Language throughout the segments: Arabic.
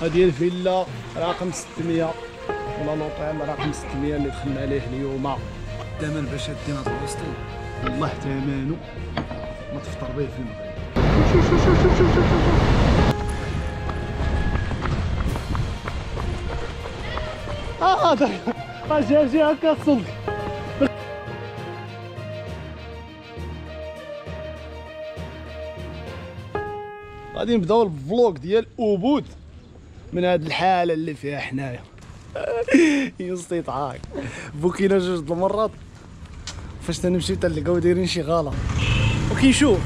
هذه الفيلا رقم 600 ولا لوطيل رقم 600 اللي دخلنا عليه اليوم. الثمن باش هدينا هذا الوسط والله ثمنه ما تفطر به في المغرب. جا هكا الصدق. غادي نبداو الفلوق ديال أبود من هاد الحاله اللي فيها حنايا. يستطاعك بوكينا جوج المرات فاش تنمشيو تلقاو دايرين شي غلط وكيشوف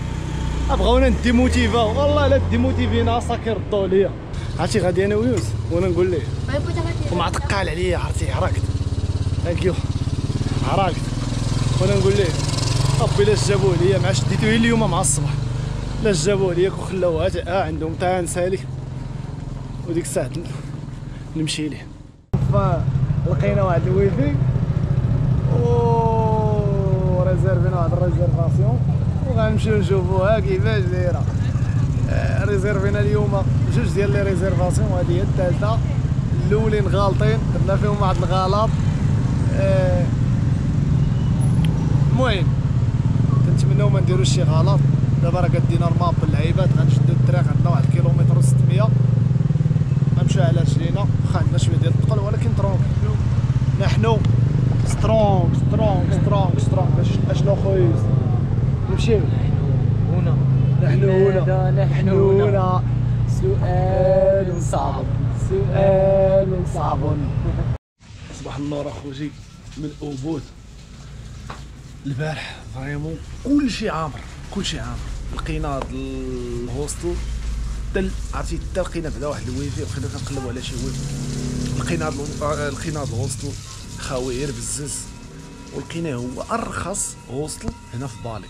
بغاونا نديموتيفاو. والله لا ديموتيفينا صاكي ردوا ليا. عرفتي غادي انا ويوسف وانا نقول ليه ومعتقال عليا عرفتي عراكت ثانكيو عراكت وانا نقول ليه ربي لا جابوه ليا مع شديتوه اليوم مع الصباح لا جابوه ليا وخلاوها عندهم تا نسالي وديك الساعه نمشي ليه. لقينا واحد الويفي و ريزيرفينا واحد الريزيرفاسيون وغنمشيو نشوفوها كيفاش دايره. ريزيرفينا اليوم جوج ديال لي ريزيرفاسيون وهذه هي الثالثه. الاولين غالطين درنا فيهم واحد الغلط. المهم كنتمناو ما نديروش شي غلط. دابا راه كدينا الماب باللعيبات غنشدو الطريق عندنا 1 كيلومتر و 600 غنمشيو على رجلينا واخا عندنا شويه ديال الثقل ولكن ترونك نحن سترونغ سترونغ سترونغ سترونغ. اشنو خويا نمشيو هنا نحن هنا سؤال صعب سؤال صعب. صباح النور اخوتي من أبود. البارح فريمون كلشي عامر كلشي عامر. لقينا هاد الهوستل عرفتي حتى لقينا بعدا واحد الويفي وبقينا كنقلبوا على شي ويفي. لقينا هاد الهوستل خاوير بزز ولقيناه هو ارخص هوستل هنا في بالي.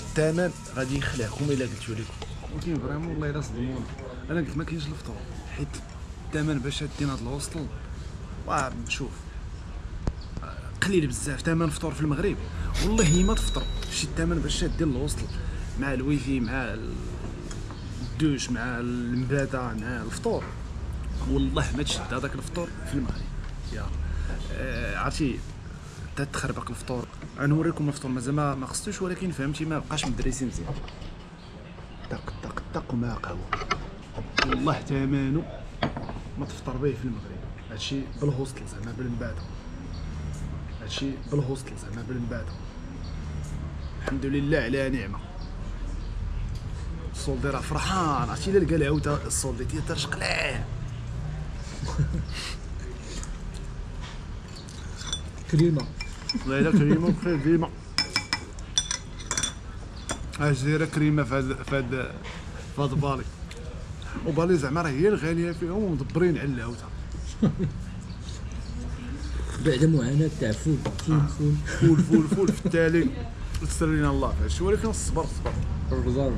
الثمن غادي يخلعكم الا قلتو لكم ولكن فريمون والله الا صدمونا. انا قلت ما كاينش الفطور حيت الثمن باش هادين هاد الهوستل شوف قليل بزاف. ثمن فطور في المغرب والله ما تفطر شي الثمن باش دير الهوستل مع الويفي مع الدوش مع المبادا مع الفطور والله ما تشد هذاك الفطور في المغرب. يا عرفتي تتخربق الفطور. غنوريكم الفطور مازال ما خصتوش ولكن فهمتي ما بقاش مدريسي مزيان. طق طق طق وما قهوه والله ثمنه ما تفطر به في المغرب. هادشي بالهوستل زعما بالمبادا هادشي بالهوستل زعما بالمبادا. الحمد لله على نعمه. السولدي راه فرحان عرفتي الا لقى العوده السولدي ترشقلاه. كريمه والله الا كريمه بخير ديما. جزيره كريمه في هاد بالي وبالي زعما راه هي الغاليه فيهم ومدبرين على العوده. بعد معاناه تاع فول في التالي تسرينا الله في هادشي ولكن الصبر البزار.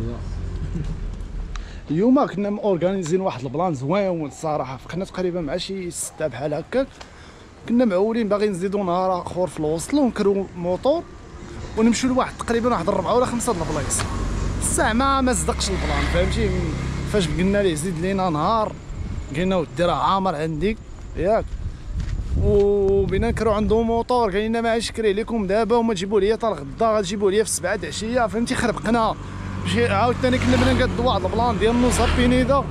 اليوم كنا مورغانيزين واحد البلان زوين الصراحه. فقنا تقريبا مع شي 6 بحال هكاك. كنا معولين باغي نزيدو نهار اخر في الوصل ونكرو موطور ونمشيو لواحد تقريبا واحد 4 ولا 5 د البلايص. الساعه ما صدقش البلان فهمتي. فاش قلنا ليه زيد لينا نهار قلنا ودي راه عامر عندي ياك وبينا نكرو عنده موطور قال لنا ما عادش كريه لكم دابا وما تجيبوا لي حتى الغدا غتجيبوا لي في 7 د العشيه فهمتي. خربقنا مشي عاوتاني كنا بنا نقاد واحد البلان ديال نوصل بينيدا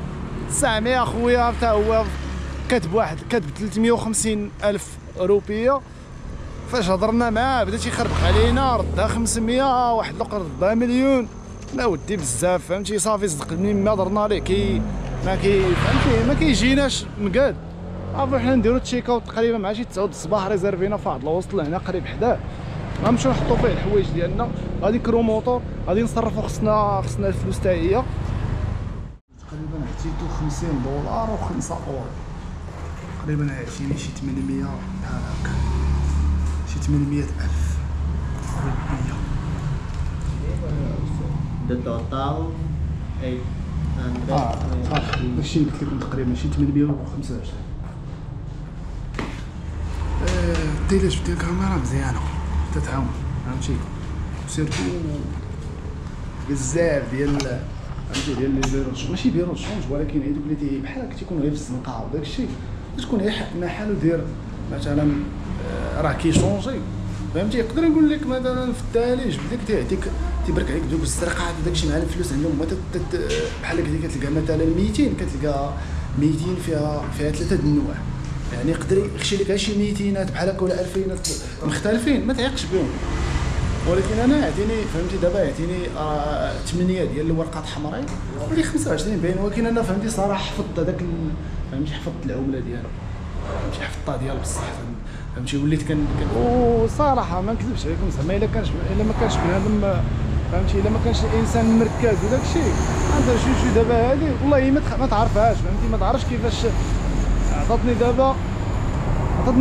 900 اخويا حتى هو كاتب 350 الف روبيه. فاش هضرنا معاه بدا تيخربق علينا ردها 500 واحد الاخر ردها مليون. لا ودي بزاف فهمتي. صافي صدقني ما درنا ليه فهمتي ما كيجيناش مقاد. عرفوا حنا نديرو تشيك اوت تقريبا مع شي 9 د الصباح. ريزيرفينا في واحد الوسط هنا قريب حداه غنمشيو نحطو فيه الحوايج ديالنا. غادي نكرو موطور غادي نصرفو خصنا الفلوس تا هي. تقريبا عطيتو 50 دولار و5 اورو تقريبا. عطيني شي 800 بحال هكا شي 800 الف روبيه. The total 800. داكشي اللي قلت لكم تقريبا شي 825. التيلاج ديال الكاميرا مزيانه تتعاون فهمتي. سيرتو بزاف ديال فهمتي ديال لي بيرو ماشي بيرو شونج ولكن هذوك اللي بحال هكا تيكون غير في الزنقه وداك الشيء تكون هي محالو دير مثلا راه كيشونجي فهمتي. يقدر يقول لك مثلا في الثالث بديك تيعطيك تيبرك عليك دوك السرقات وداك الشيء مع الفلوس عندهم بحال هكا كتلقى مثلا 200 كتلقى 200 فيها 3 النواع يعني يقدر يخشي لك شي 200 بحال هكا ولا 2000 مختلفين ما تعيقش بهم. ولكن انا عطيني فهمتي دابا عطيني 8 ديال الورقات حمراء ولي 25 باين. ولكن انا فهمتي صراحه حفظت هذاك فهمتي حفظت العمله ديالو فهمتي حفظتها ديال بصح فهمتي وليت وصراحه ما نكذبش عليكم زعما الا ما كانش بنادم فهمتي الا ما كانش الانسان مركز وداك الشيء غندير شي دابا هذه والله ما تعرفهاش فهمتي ما تعرفش كيفاش عطاتني دابا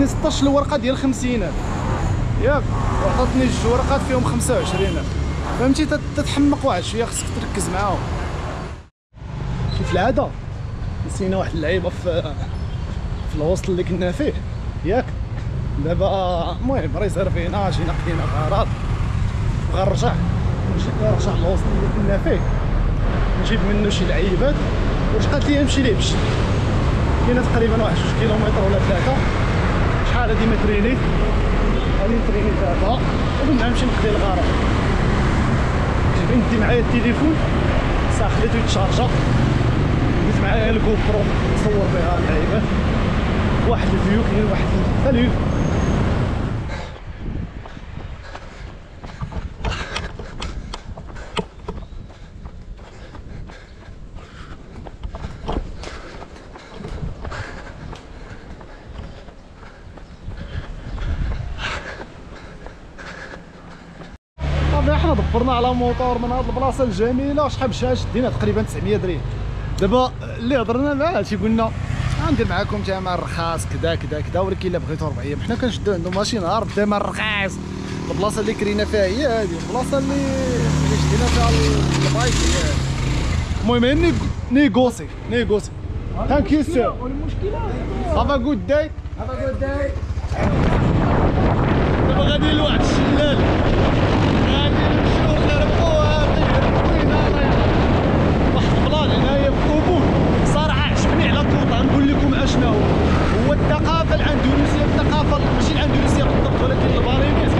16 ورقه ديال 50 ياك وعطاتني 2 ورقات فيهم 25 فهمتي تتحمق واحد شويه خصك تركز معاهم. كيف العاده نسينا واحد اللعيبه في الوسط اللي كنا فيه ياك دابا المهم ريزيرفينا جينا قدينا غرض غنرجع للوسط اللي كنا فيه نجيب منه شي لعيبات واش قالت لي نمشي ليه بشي كاينه تقريبا واحد 2 كيلومتر ولا 3 شحال هادي متريني غادي نتريني دابا ومن بعد نمشي نقضي الغرض. ندي معايا التليفون صح خليتو يتشارجا ديت معايا الجو برو نصور بها اللعيبات واحد الفيو كاين واحد سالو احنا دبرنا على موطور من هاد البلاصه الجميله شحال مشى شدينا تقريبا 900 درهم. دابا اللي هضرنا معاه تيقولنا غندير معاكم ثمن رخاص كذا كذا كذا ولكن الا بغيتو 4 ايام حنا كنشدو عنده ماشي نهار بثمن رخيص. البلاصه اللي كرينا فيها هي هذه البلاصه اللي شدينا فيها البايك. المهم نيغوسي ثانك يو سير. والمشكله هاف ا جود داي دابا غادي لواحد الشلال غادي نمشيو نربحوها واحد البلان هنايا في اوبون. صراحه عجبني على طول غنقول لكم اشنو هو الثقافه الاندونيسيه الثقافه ماشي الاندونيسيه بالضبط ولكن البارينيز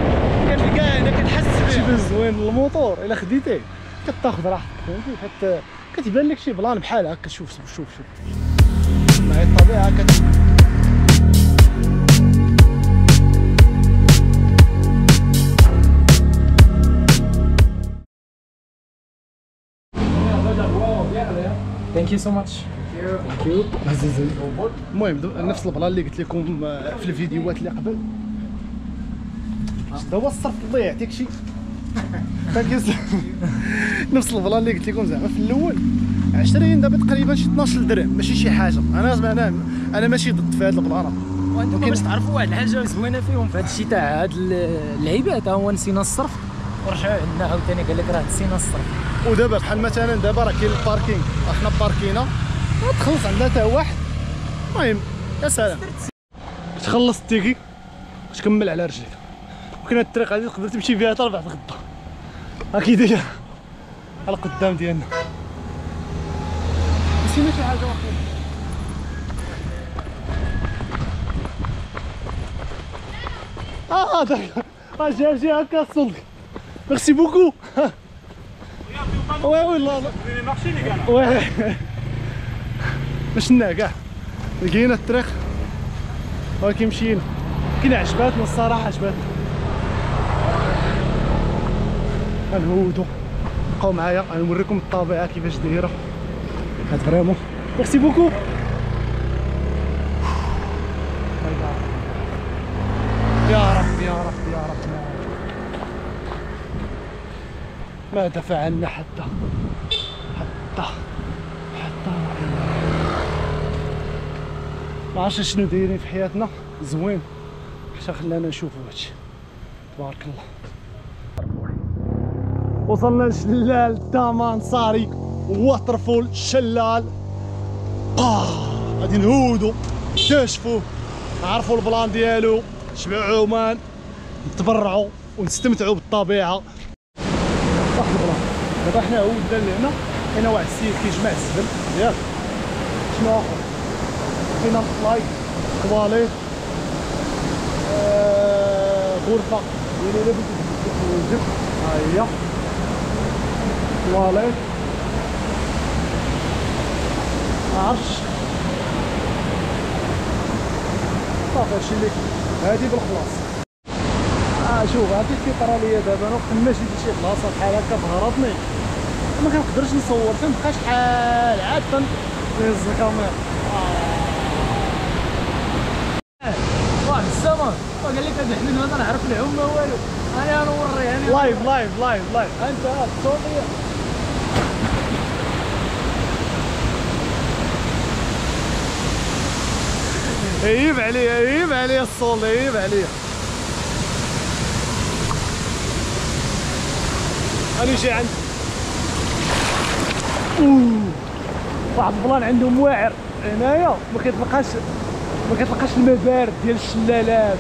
كتلقى هنا كتحس بها. شي زوين الموطور الا خديتيه كتاخذ راحتك فهمتي حتى كتبان لك شي بلان بحال هكا. شوف مع الطبيعه ثانك يو سو ماتش. ثانك يو عزيزي. المهم نفس البلان اللي قلت لكم في الفيديوهات اللي قبل هذا هو الصرف الله يعطيك شي نفس البلان اللي قلت لكم زعما في الاول 20 دابا تقريبا شي 12 درهم ماشي شي حاجه. انا ماشي ضد في هذا البلان. وانتم باش تعرفوا واحد الحاجه زوينه فيهم في هذا الشيء تاع هاد اللعيبات هو نسينا الصرف ورجعوا عندنا عاوتاني قال لك راه نسينا الصرف. ودابا بحال مثلا دابا راه كاين الباركينغ حنا باركينا تخلص عندنا حتى واحد. المهم يا سلام تخلص التيكي تكمل على رجليك وكاين هاد الطريق هادي تقدر تمشي فيها حتى لبعد الغدا هاكي دايره على القدام ديالنا. نسينا شي حاجه واخا جا هكا الصدق. ميرسي بوكو. وي لا وي مشينا كاع لقينا الطريق ولكن مشينا كاين عجباتنا الصراحه عجباتنا. غنهودو بقاو معايا غنوريكم الطبيعه كيفاش دايره هاد فريمون. ميرسي بوكو. يا رب ما دفع عنا حتى ما عرفتش شنو دايرين في حياتنا زوين حتى خلانا نشوفوا هادشي تبارك الله. وصلنا لشلال تامان صاري واترفول شلال غادي نهودو نكتشفوه نعرفوا البلان ديالو نشبعوا عمان نتبرعوا ونستمتعوا بالطبيعه. واحد البلان دابا حنا عودنا لهنا هنا واحد السيد كيجمع الزبل ياك. شنو اخر؟ كاينه الفلاي طواليت غرفه ديالي الا بغيتي تزوج ها هي طواليت معرفتش صافي هادشي اللي هادي بالخلاص. شوف هادي كيطرا ليا دابا انا وقت ما جيت لشي بلاصه بحال هكا بهرطني ما كنقدرش نصور تنبقى شحال عاد تنهز الكاميرا. واحد الزمان قال لك هذا حنا ما نعرف العوم ما والو انا نوري انا لايف انت الصوتيه عيب عليا الصول عيب عليا. انا جاي عند واحد البلان عندهم واعر هنايا ما كيطلقاش الماء بارد ديال الشلالات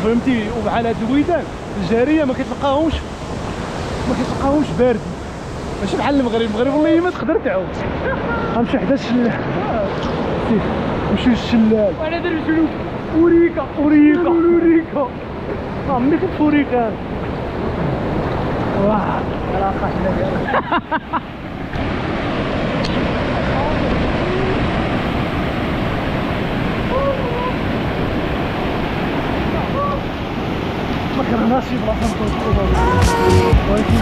فهمتي. وبحال هاد الويدان الجاريه ما كيتلقاهمش باردين ماشي بحال المغرب والله ما تقدر تعوم. غنمشي حدا الشلال نمشيو للشلال وانا درت شنو اوريكا ملي كنت في اوريكا واه راه خاصنا ديالك ما كرهناش شي بلاصه نكونوا ولكن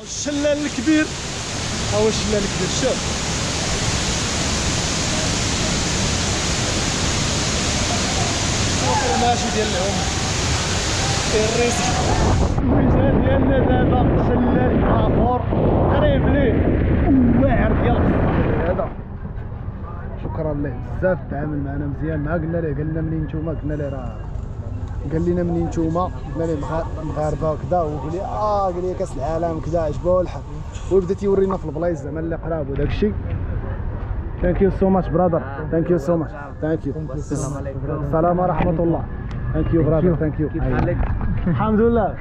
الشلال الكبير هو الشلال الكبير. شوف ماشي ديال العوم الريسك. الوجهه ديالنا دابا شلال اخر قريب ليه واعر ديال الصخر هذا. شكرا ليه بزاف تعامل معنا مزيان. ما قلنا ليه قال لنا منين نتوما قلنا ليه راه قال لنا منين نتوما قلنا ليه مغاربه وكذا وقال لي قال لي كاس العالم كذا عجبو الحال وبدا تيورينا في البلايص زعما اللي قراب وداك الشيء. ثانك يو سو ماتش برادر ثانك يو سو ماتش ثانك يو السلام عليكم السلام ورحمه الله ثانك يو برادر ثانك يو كيف حالك الحمد لله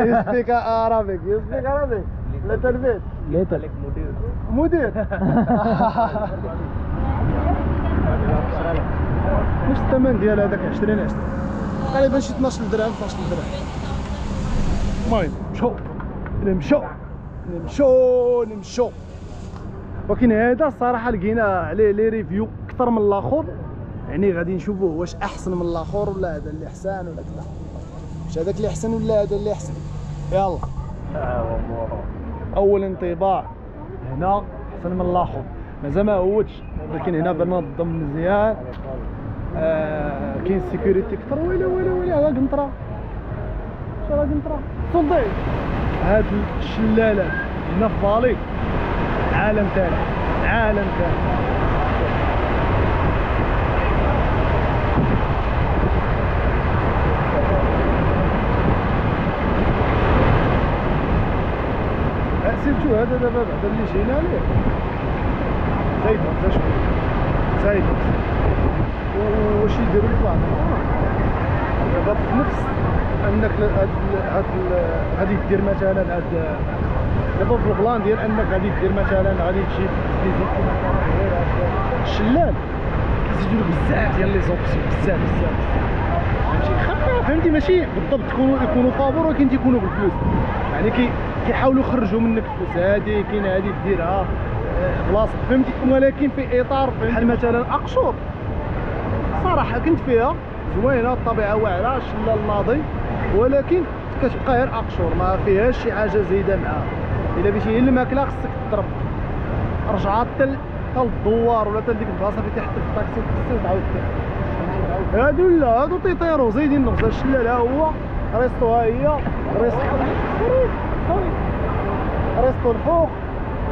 يو سبيك عربيك لا تربيت لا تلك مدير واش الثمن ديال هذاك 20 تقريبا شي 12 درهم 12 درهم. المهم نمشو ولكن هذا الصراحه لقينا عليه لي ريفيو اكثر من الاخر يعني غادي نشوفوه واش احسن من الاخر ولا هذا اللي احسن ولا كذا واش هذاك اللي احسن ولا هذا اللي احسن. يلا اول انطباع هنا احسن من الاخر مازال ما عودتش ولكن هنا بنظم مزيان. كاين سيكوريتي اكثر ويلي هذا قنطره شرا قنطره صدي. هاد الشلالات هنا في بالي عالم ثاني سيرتو هذا دابا بعد اللي جينا ليه زايد واش يديروا لك واحد دابا في نفس انك غادي دير مثلا هاد دابا في البلان ديال انك غادي دير مثلا غادي تجي غير الشلال كيزيدوا لك بزاف ديال لي زوبسيون بزاف فهمتي ماشي بالضبط يكونوا فابور ولكن تيكونوا بالفلوس يعني كيحاولوا يخرجوا منك فلوس. هادي كاين هادي ديرها بلاصه فهمتي ولكن في اطار بحال مثلا اقشور صراحه كنت فيها زوينه الطبيعه واعره الشلال ناضي ولكن كتبقى غير اقشور ما فيهاش شي حاجه زايده معاها. الا بغيتي الماكله خصك تضرب رجعات حتى الدوار ولا حتى ديك البلاصه فين تحت الطاكسي خصك تعاود هادو لا هادو تيطيروا زايدين نغزا الشلال ها هو ريستو ها هي ريستو الفوق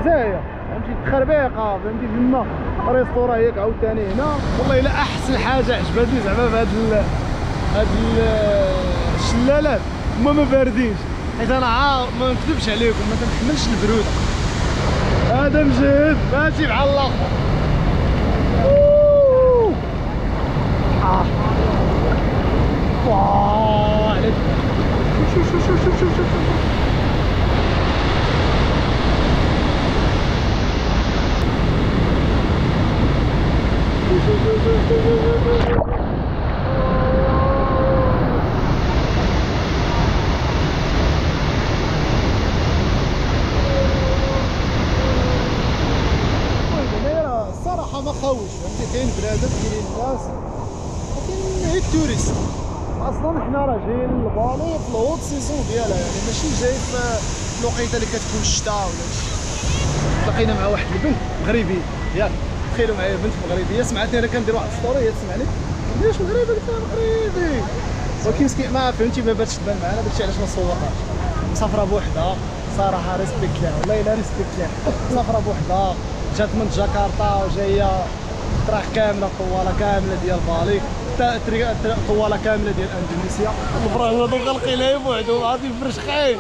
زايه فهمتي تخربيقه فهمتي تما ريستو راه ياك عاوتاني هنا. والله الا احسن حاجه عجبتني زعما في هاد الشلالات هما ما باردينش، حيت انا ما نكذبش عليكم ما تنحملش البروده. هذا مجهد ماشي بحال الاخر. واه عليك، شوف شوف شوف شوف شوف شوف الصراحه ما خاوش، فهمتي؟ كاين بنادم كاينين الناس ولكن هي التوريست. اصلا حنا راه جايين لبالي في الهوت سيزون ديالها، يعني ماشي جاي في الوقيته اللي كتكون الشتاء ولا شي. تلاقينا مع واحد البنت مغربيه ياك، تخيلوا معايا بنت مغربيه سمعتني انا كندير واحد الستوري، هي تسمعني علاش مغربي؟ قلت لها مغربي، ولكن مسكين ما فهمتي ما باتش تبان معنا، داكشي علاش ما صورهاش. مسافره بوحدها صراحه ريسبكت ليها، والله الا ريسبكت ليها. مسافره بوحدها جات من جاكرتا وجايه طريق كامله طواله كامله ديال بالي، طواله كامله ديال اندونيسيا. الفراش هادو غالقين لها بوحدهم، عارفين فرشخين.